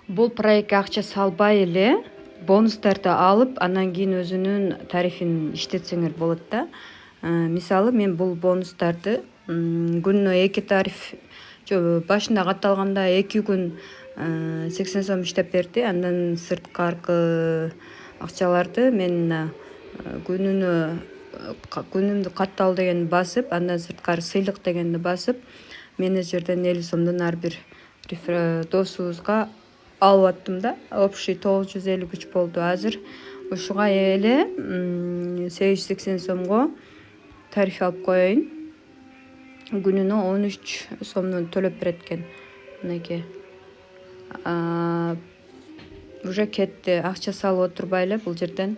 Бул проектке акча салбай эле бонустарды алып, анан кийин өзүнүн тарифин иштетсеңер болот да. Мисалы мен бул бонустарды күнүнө 2 тариф башында катталганда 2 күн 80 сом иштеп берди. Андан сырткаркы акчаларды мен күнүмдүк катталуу дегенди басып, андан сырткары сыйлык дегенди басып, менеджерден 50 сомдон ар бир досубузга алып аттым да. Общий 953 болду. Азыр ушуга эле 880 сомго тариф алып коеюн. Күнүнө 13 сомдон төлөп берет экен. Мынакей. Уже кетти. Акча салып отурбай эле бул жерден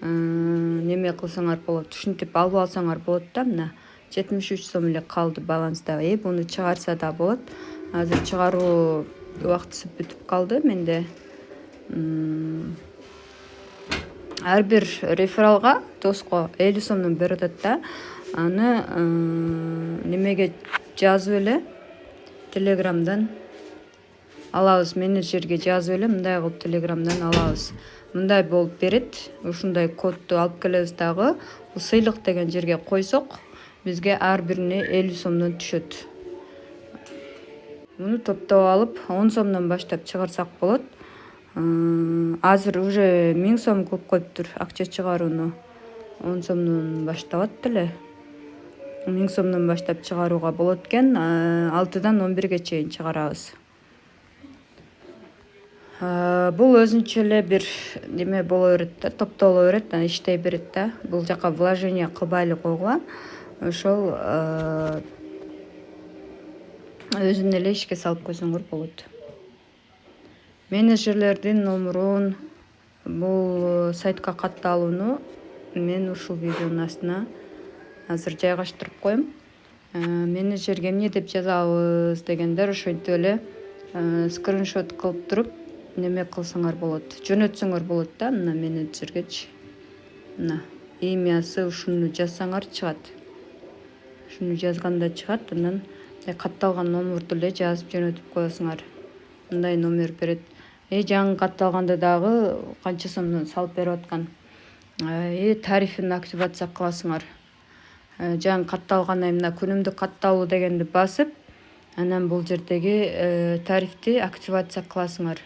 неме кылсаңар болот. Ушинтип алып алсаңар болот да. Мына 73 сом эле калды баланста. Буну чыгарса да болот. Азыр чыгаруу убактысы бүтүп калды менде. Ар бир рефералга доско 50 сомдон берип атат да. Аны немеге жазып эле Телеграмдан алабыз. Менеджерге жазып эле мындай кылып Телеграмдан алабыз. Мындай болуп берет. Ушундай кодду алып келебиз дагы. Сыйлык деген жерге койсок, бизге ар бирине 50 сомдон түшөт. Муну топтоп алып 10 сомдон баштап чыгарсак болот. Азыр уже 1000 сом кылып коюптур акча чыгарууну. 10 сомдон баштап эле. 1000 сомдон баштап чыгарууга болот экен. 6-дан 11ге чейин чыгарабыз. Бул өзүнчө эле бир неме боло берет да, топтоло берет, анан иштей берет да. Бул жака вложение кылбай эле койгула. Ошол өзүн эле ишке салып койсоңор болот. Менеджерлердин номерун бул сайтка катталууну мен ушул видеонун астына азыр жайгаштырып коем. Менеджерге эмне деп жазабыз дегендер ошентип эле скриншот кылып туруп неме кылсаңар болот. Жөнөтсөңөр болот да мына менеджергечи. Мына имясы ушуну жазсаңар чыгат. Ушуну жазганда чыгат, анан катталган номерду эле жазып жөнөтүп коесуңар. Мындай номер берет. Жаңы катталганда дагы канча сомдон салып берип аткан. Тарифин активация кыласыңар. Жаңы катталгандан мына күнүмдүк катталуу дегенди басып, анан бул жердеги тарифти активация кыласыңар.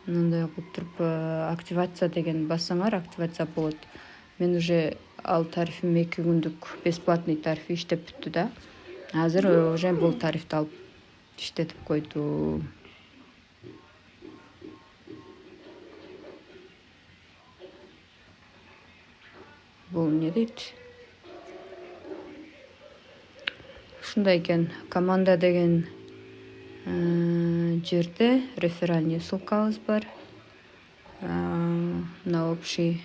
Мындай кылып туруп активация деген бассаңар, активация болот. Мен уже ал тарифим 2 күндүк бесплатный тариф иштеп бүттү да. Азыр уже бул тарифти алып иштетип койду. Бул эмне дейт? Ушундай экен. Команда деген жерде реферальный ссылкабыз бар. Мына общий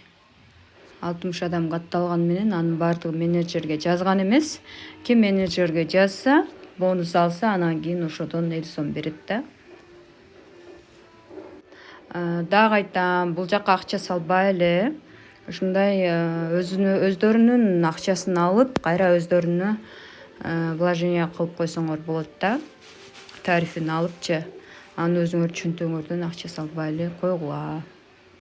60 адам катталган менен анын бардыгы менеджерге жазган эмес. Ким менеджерге жазса, бонус алса, анан кийин ошодон 50 сом берет да. Дагы айтам, бул жака акча салбай эле ушундай өздөрүнүн акчасын алып, кайра өздөрүнө вложение кылып койсоңор болот да. Тарифин алыпчы, аны өзүңөр чөнтөгүңөрдөн акча салбай эле койгула.